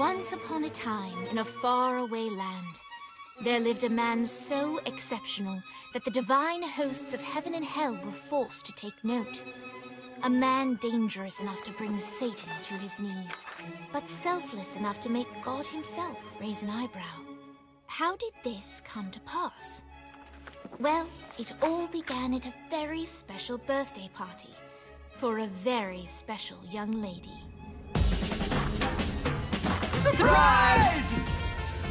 Once upon a time, in a faraway land, there lived a man so exceptional that the divine hosts of heaven and hell were forced to take note. A man dangerous enough to bring Satan to his knees, but selfless enough to make God himself raise an eyebrow. How did this come to pass? Well, it all began at a very special birthday party for a very special young lady. Surprise!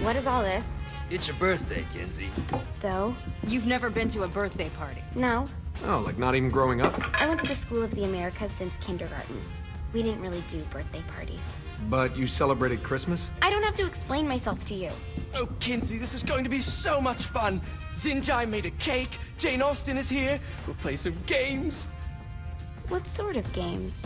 What is all this? It's your birthday, Kinsey. So? You've never been to a birthday party? No. Oh, like not even growing up? I went to the School of the Americas since kindergarten. We didn't really do birthday parties. But you celebrated Christmas? I don't have to explain myself to you. Oh, Kinsey, this is going to be so much fun. Xinjai made a cake, Jane Austen is here, we'll play some games. What sort of games?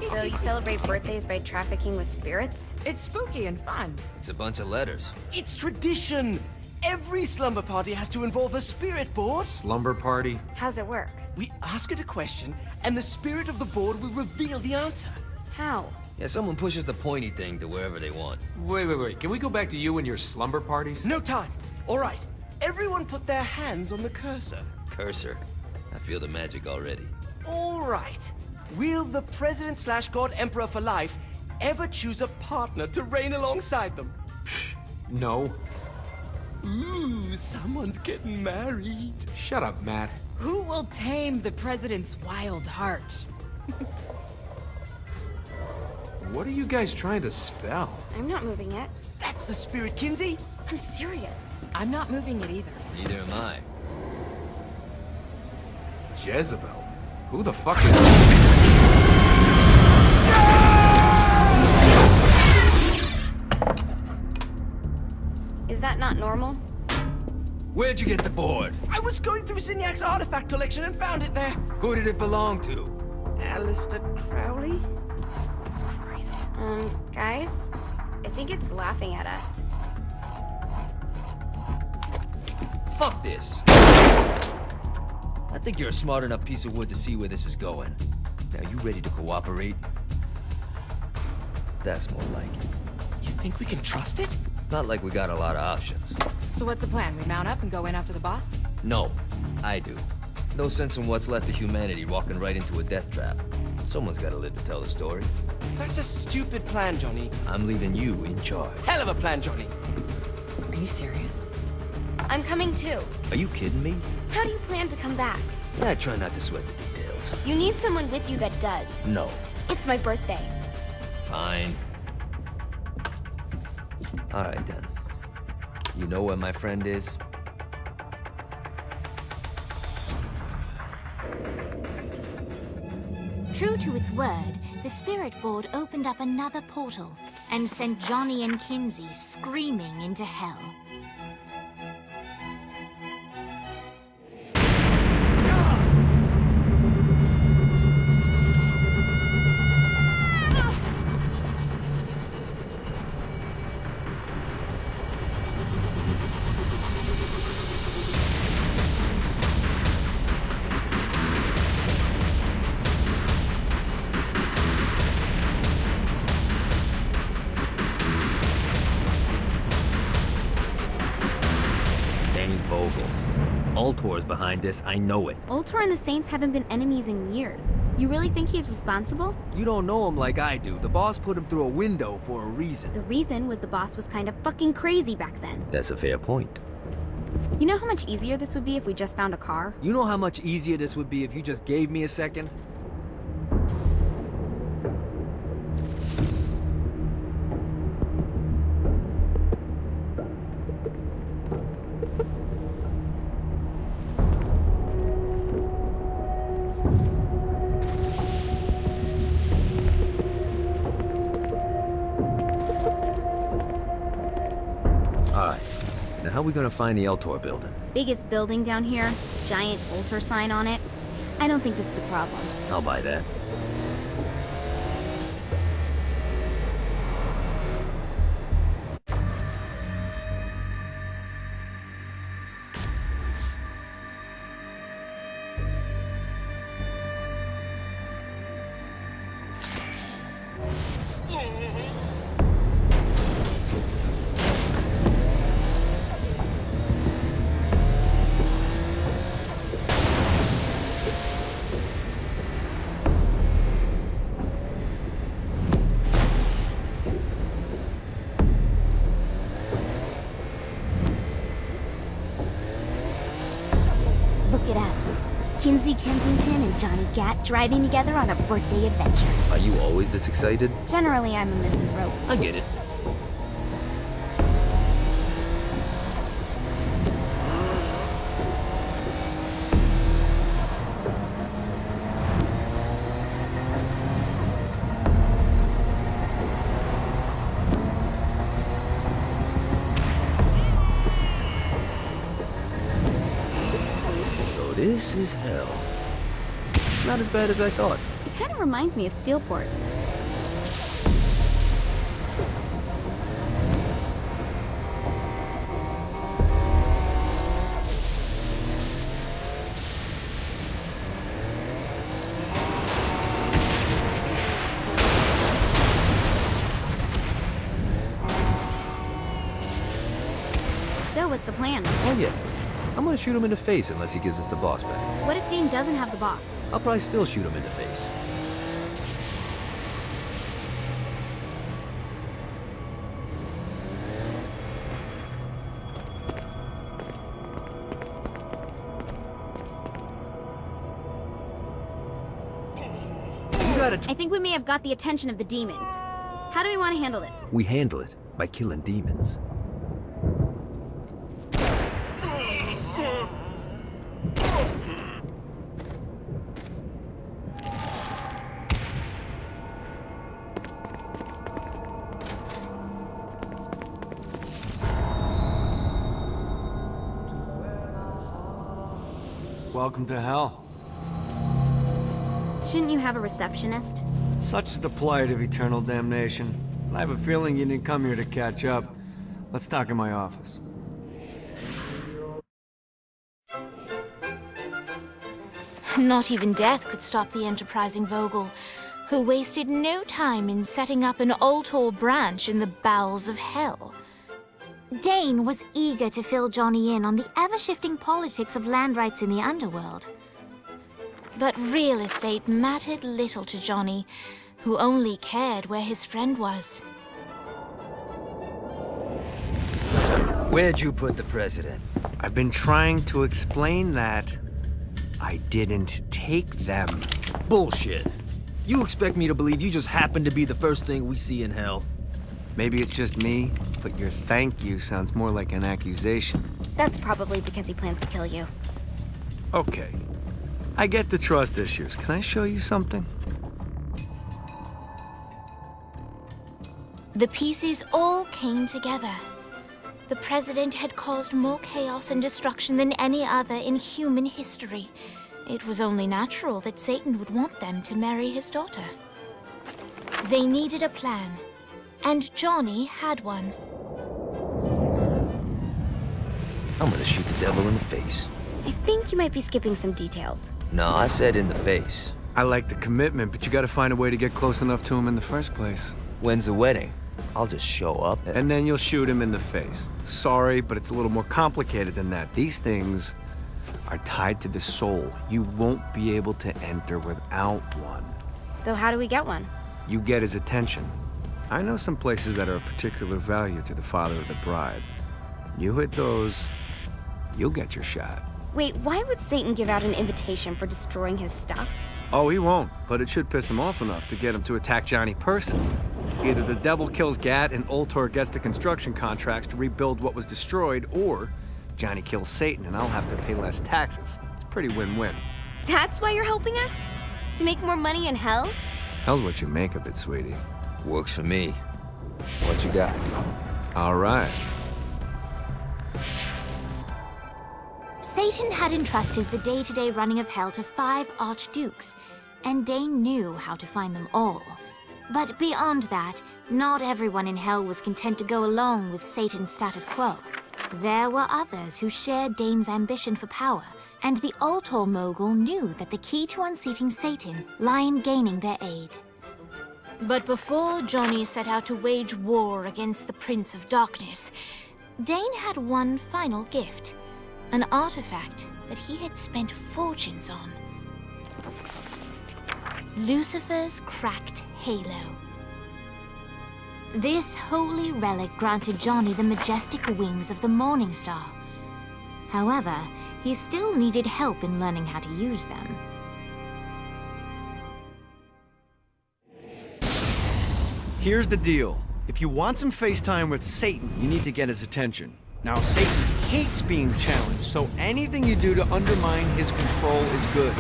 So you celebrate birthdays by trafficking with spirits? It's spooky and fun. It's a bunch of letters. It's tradition. Every slumber party has to involve a spirit board. Slumber party? How's it work? We ask it a question, and the spirit of the board will reveal the answer. How? Yeah, someone pushes the pointy thing to wherever they want. Wait. Can we go back to you and your slumber parties? No time. All right. Everyone put their hands on the cursor. Cursor. I feel the magic already. All right. Will the President/God Emperor for life ever choose a partner to reign alongside them? No. Ooh, someone's getting married. Shut up, Matt. Who will tame the president's wild heart? What are you guys trying to spell? I'm not moving it. That's the spirit, Kinsey. I'm serious. I'm not moving it either. Neither am I. Jezebel? Who the fuck is... Is that not normal? Where'd you get the board? I was going through Signac's artifact collection and found it there. Who did it belong to? Alistair Crowley? Christ. Guys? I think it's laughing at us. Fuck this. I think you're a smart enough piece of wood to see where this is going. Now, you ready to cooperate? That's more like it. You think we can trust it? It's not like we got a lot of options. So what's the plan? We mount up and go in after the boss? No, I do. No sense in what's left of humanity walking right into a death trap. Someone's gotta live to tell the story. That's a stupid plan, Johnny. I'm leaving you in charge. Hell of a plan, Johnny. Are you serious? I'm coming too. Are you kidding me? How do you plan to come back? Yeah, I try not to sweat the details. You need someone with you that does. No. It's my birthday. Fine. Alright then. You know where my friend is? True to its word, the spirit board opened up another portal and sent Johnny and Kinsey screaming into hell. Ultor's behind this, I know it. Ultor and the Saints haven't been enemies in years. You really think he's responsible? You don't know him like I do. The boss put him through a window for a reason. The reason was the boss was kind of fucking crazy back then. That's a fair point. You know how much easier this would be if we just found a car? You know how much easier this would be if you just gave me a second? How are we gonna find the Eltor building? Biggest building down here, giant Ultor sign on it. I don't think this is a problem. I'll buy that. Look at us. Kinsey Kensington and Johnny Gat driving together on a birthday adventure. Are you always this excited? Generally, I'm a misanthrope. I get it. This is hell. Not as bad as I thought. It kind of reminds me of Steelport. So, what's the plan? Oh yeah. I'm gonna shoot him in the face unless he gives us the boss back. What if Dane doesn't have the boss? I'll probably still shoot him in the face. You gotta... I think we may have got the attention of the demons. How do we want to handle this? We handle it by killing demons. Welcome to hell. Shouldn't you have a receptionist? Such is the plight of eternal damnation. I have a feeling you didn't come here to catch up. Let's talk in my office. Not even death could stop the enterprising Vogel, who wasted no time in setting up an Ultor branch in the bowels of hell. Dane was eager to fill Johnny in on the ever-shifting politics of land rights in the underworld. But real estate mattered little to Johnny, who only cared where his friend was. Where'd you put the president? I've been trying to explain that. I didn't take them. Bullshit. You expect me to believe you just happened to be the first thing we see in hell? Maybe it's just me, but your thank you sounds more like an accusation. That's probably because he plans to kill you. Okay. I get the trust issues. Can I show you something? The pieces all came together. The president had caused more chaos and destruction than any other in human history. It was only natural that Satan would want them to marry his daughter. They needed a plan, and Johnny had one. I'm gonna shoot the devil in the face. I think you might be skipping some details. No, I said in the face. I like the commitment, but you gotta find a way to get close enough to him in the first place. When's the wedding? I'll just show up And then you'll shoot him in the face. Sorry, but it's a little more complicated than that. These things are tied to the soul. You won't be able to enter without one. So how do we get one? You get his attention. I know some places that are of particular value to the father of the bride. You hit those, you'll get your shot. Wait, why would Satan give out an invitation for destroying his stuff? Oh, he won't, but it should piss him off enough to get him to attack Johnny personally. Either the devil kills Gat and Ultor gets the construction contracts to rebuild what was destroyed, or Johnny kills Satan and I'll have to pay less taxes. It's pretty win-win. That's why you're helping us? To make more money in hell? Hell's what you make of it, sweetie. Works for me. What you got? All right. Satan had entrusted the day-to-day running of hell to 5 archdukes, and Dane knew how to find them all. But beyond that, not everyone in hell was content to go along with Satan's status quo. There were others who shared Dane's ambition for power, and the Ultor mogul knew that the key to unseating Satan lay in gaining their aid. But before Johnny set out to wage war against the Prince of Darkness, Dane had one final gift, an artifact that he had spent fortunes on. Lucifer's cracked halo. This holy relic granted Johnny the majestic wings of the Morning Star. However, he still needed help in learning how to use them. Here's the deal. If you want some FaceTime with Satan, you need to get his attention. Now, Satan hates being challenged, so anything you do to undermine his control is good.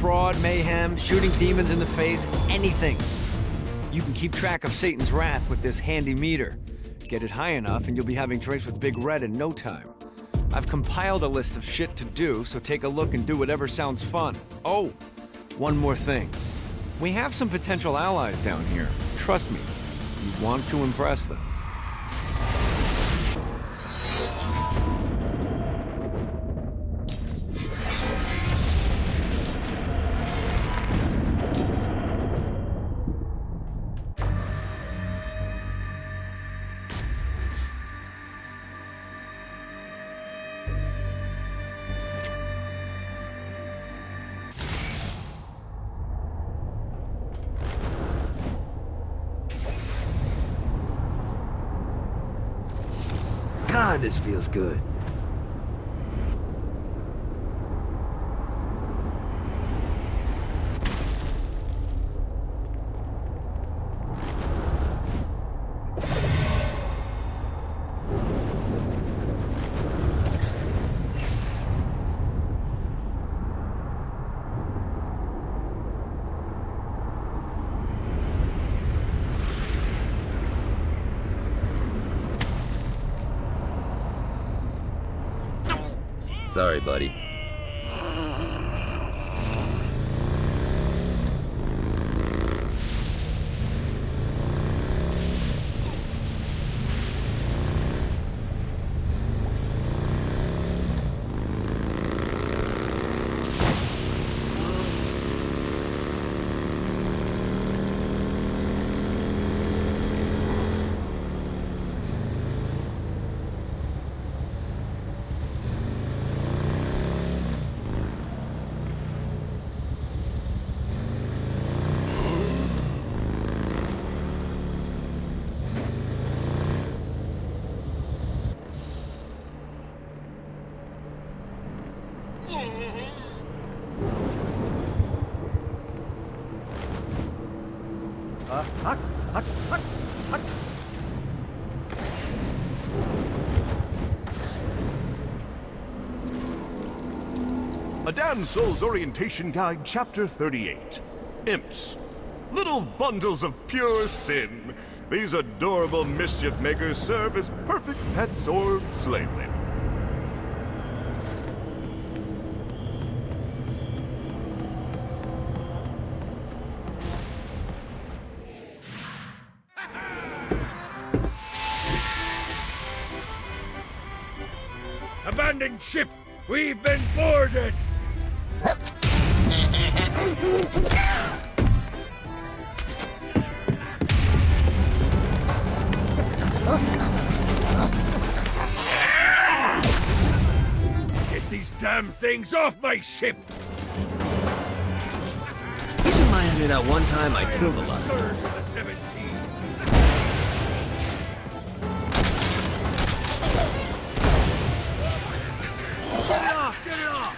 Fraud, mayhem, shooting demons in the face, anything. You can keep track of Satan's wrath with this handy meter. Get it high enough and you'll be having drinks with Big Red in no time. I've compiled a list of shit to do, so take a look and do whatever sounds fun. Oh, one more thing. We have some potential allies down here. Trust me, you want to impress them. God, this feels good. Sorry, buddy. A Damsel's Orientation Guide, Chapter 38. Imps. Little bundles of pure sin. These adorable mischief makers serve as perfect pets or slave labor. Abandoned ship! We've been boarded! Get these damn things off my ship! This reminds me of that one time I killed a lot. Scourge of the Seven Seas. Get it off! Get it off!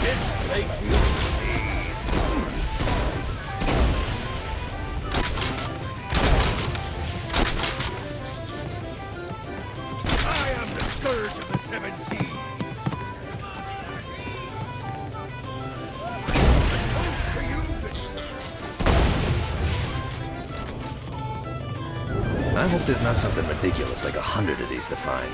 This make you please. I am the Scourge of the Seven Seas. A toast to you, good sir. I hope there's not something ridiculous like 100 of these to find.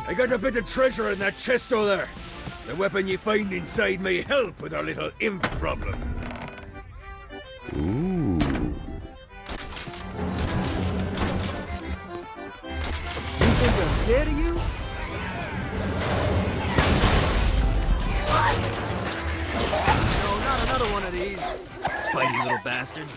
I got a bit of treasure in that chest over there. The weapon you find inside may help with our little imp problem. Ooh. think I'm scared of you? No, not another one of these. Bitey little bastard.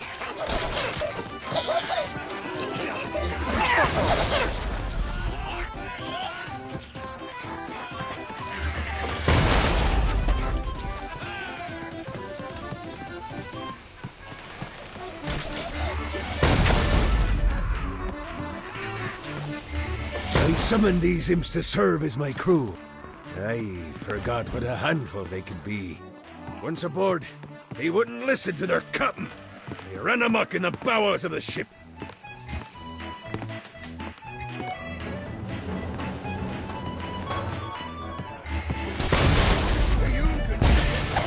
I summoned these imps to serve as my crew. I forgot what a handful they could be. Once aboard, they wouldn't listen to their captain. They ran amok in the bowels of the ship.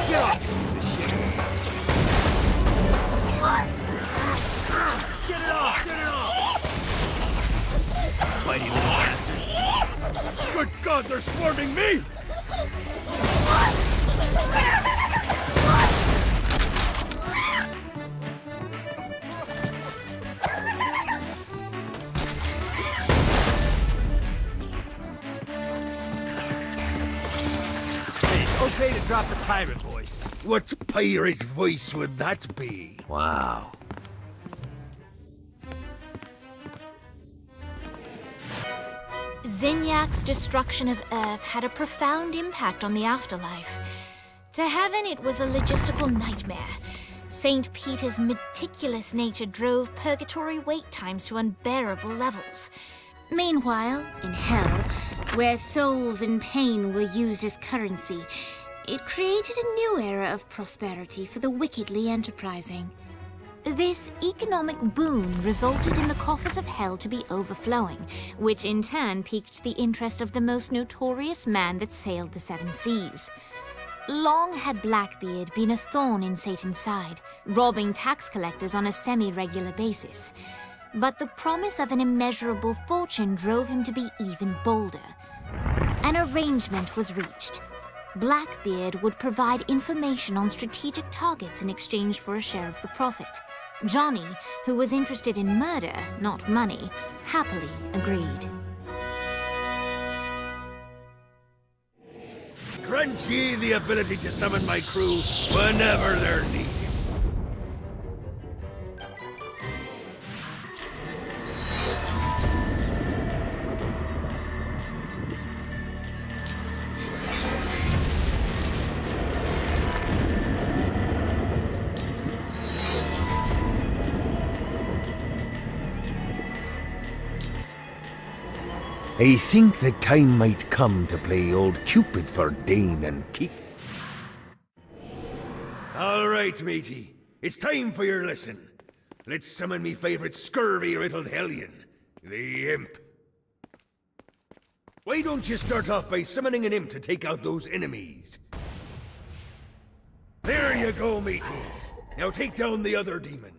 Get off, you piece of shit! Get it off! Get it off! Bitey little bastard. Good God, they're swarming me! Hey, it's okay to drop the pirate voice. What pirate voice would that be? Wow. Zinyak's destruction of Earth had a profound impact on the afterlife. To heaven, it was a logistical nightmare. St. Peter's meticulous nature drove purgatory wait times to unbearable levels. Meanwhile, in hell, where souls in pain were used as currency, it created a new era of prosperity for the wickedly enterprising. This economic boon resulted in the coffers of hell to be overflowing, which in turn piqued the interest of the most notorious man that sailed the seven seas. Long had Blackbeard been a thorn in Satan's side, robbing tax collectors on a semi-regular basis. But the promise of an immeasurable fortune drove him to be even bolder. An arrangement was reached. Blackbeard would provide information on strategic targets in exchange for a share of the profit. Johnny, who was interested in murder, not money, happily agreed. Grant ye the ability to summon my crew whenever they're needed. I think the time might come to play old Cupid for Dane and Keek. All right, matey. It's time for your lesson. Let's summon me favorite scurvy-riddled hellion, the Imp. Why don't you start off by summoning an imp to take out those enemies? There you go, matey. Now take down the other demon.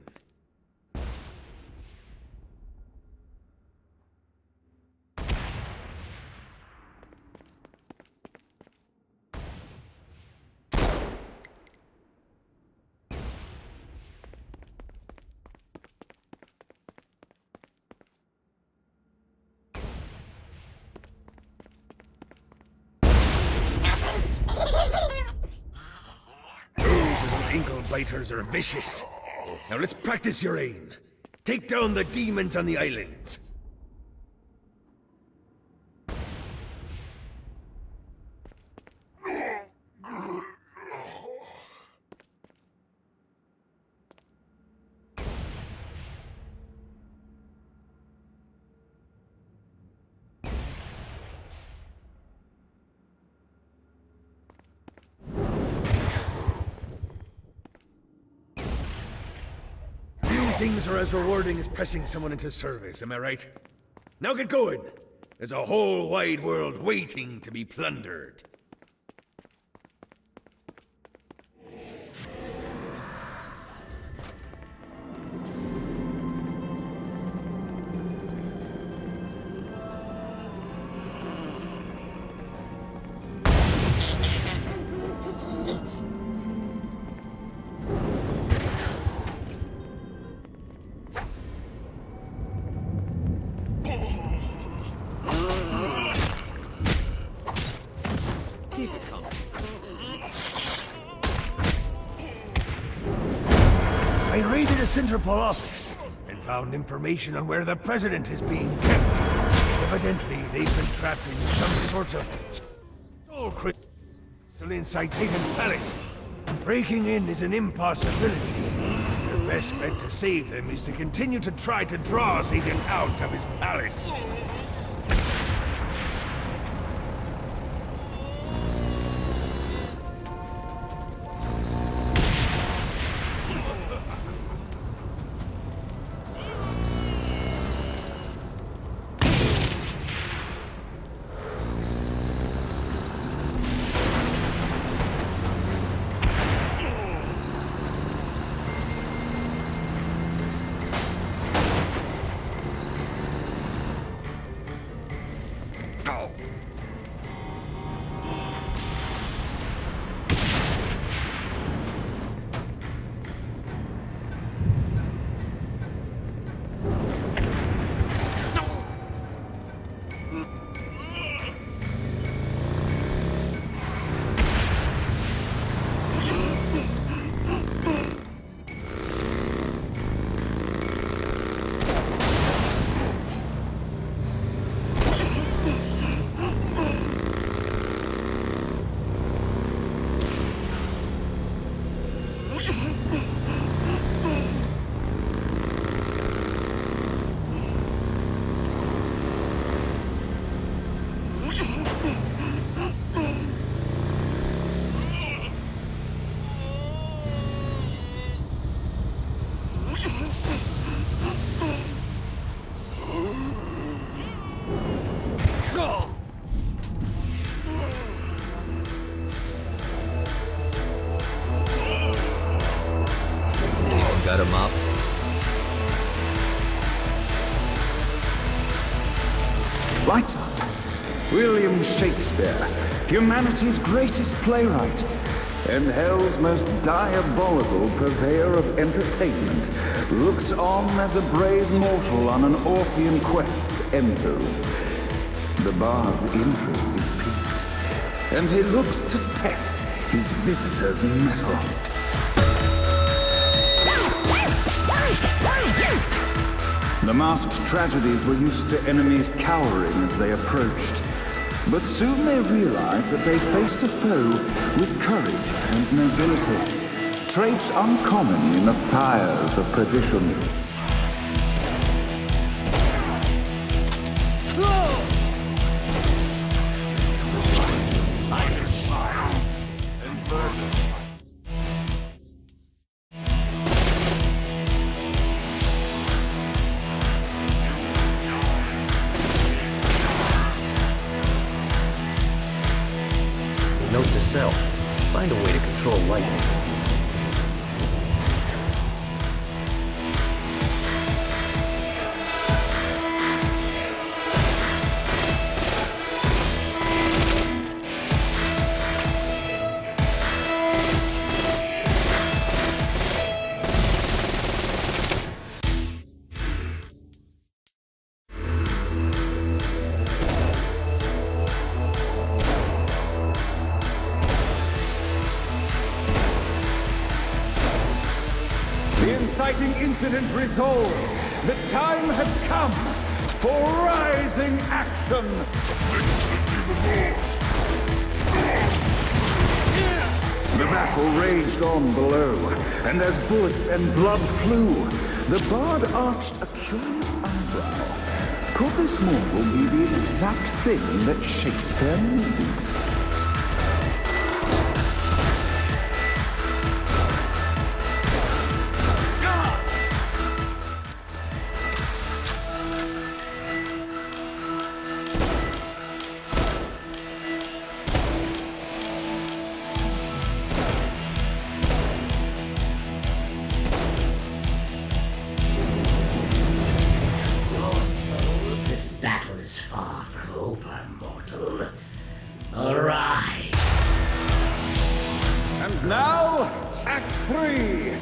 Ankle biters are vicious. Now let's practice your aim. Take down the demons on the islands. Things are as rewarding as pressing someone into service, am I right? Now get going! There's a whole wide world waiting to be plundered. raided a Centerpol office and found information on where the president is being kept. Evidently, they've been trapped in some sort of soul crystal inside Satan's palace. Breaking in is an impossibility. The best bet to save them is to continue to try to draw Satan out of his palace. Got him up. Lights up. William Shakespeare, humanity's greatest playwright, and hell's most diabolical purveyor of entertainment, looks on as a brave mortal on an Orphean quest enters. The bard's interest is piqued, and he looks to test his visitor's mettle. The masked tragedies were used to enemies cowering as they approached. But soon they realized that they faced a foe with courage and nobility, traits uncommon in the fires of perdition. Note to self, find a way to control lightning. The inciting incident resolved. The time had come for rising action. The battle raged on below, and as bullets and blood flew, the bard arched a curious eyebrow. Could this mortal be the exact thing that Shakespeare needed? This battle is far from over, mortal. Arise! And now, Act 3!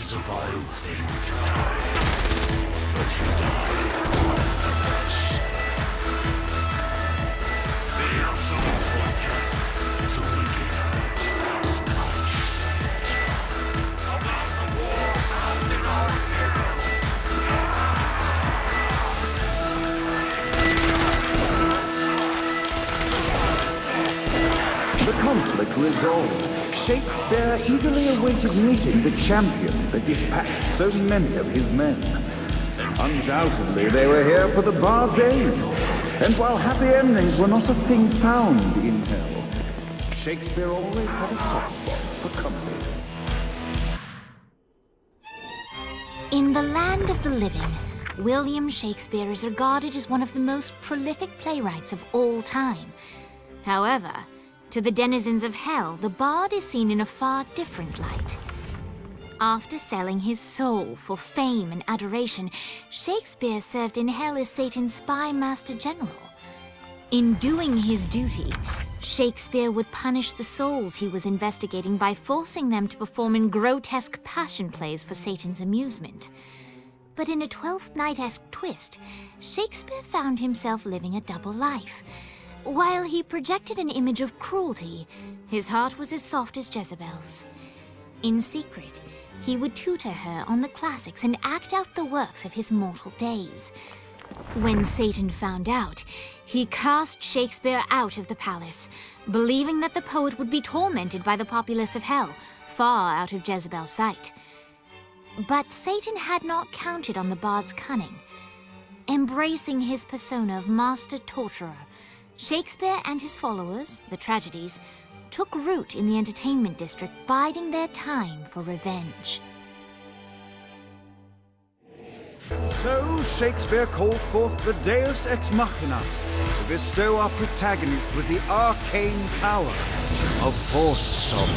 is a vile thing to die, but you die nonetheless. The absolute forte to make it hurt that much. About the war out in our heroes. The conflict resolved, Shakespeare eagerly awaited meeting the champion that dispatched so many of his men. Undoubtedly, they were here for the bard's aid. And while happy endings were not a thing found in hell, Shakespeare always had a soft spot for comfort. In the land of the living, William Shakespeare is regarded as one of the most prolific playwrights of all time. However, to the denizens of hell, the bard is seen in a far different light. After selling his soul for fame and adoration, Shakespeare served in hell as Satan's spy master general. In doing his duty, Shakespeare would punish the souls he was investigating by forcing them to perform in grotesque passion plays for Satan's amusement. But in a Twelfth Night-esque twist, Shakespeare found himself living a double life. While he projected an image of cruelty, his heart was as soft as Jezebel's. In secret, he would tutor her on the classics and act out the works of his mortal days. When Satan found out, he cast Shakespeare out of the palace, believing that the poet would be tormented by the populace of hell, far out of Jezebel's sight. But Satan had not counted on the bard's cunning. Embracing his persona of master torturer, Shakespeare and his followers, the tragedies, took root in the entertainment district, biding their time for revenge. So Shakespeare called forth the Deus Ex Machina to bestow our protagonist with the arcane power of force stop.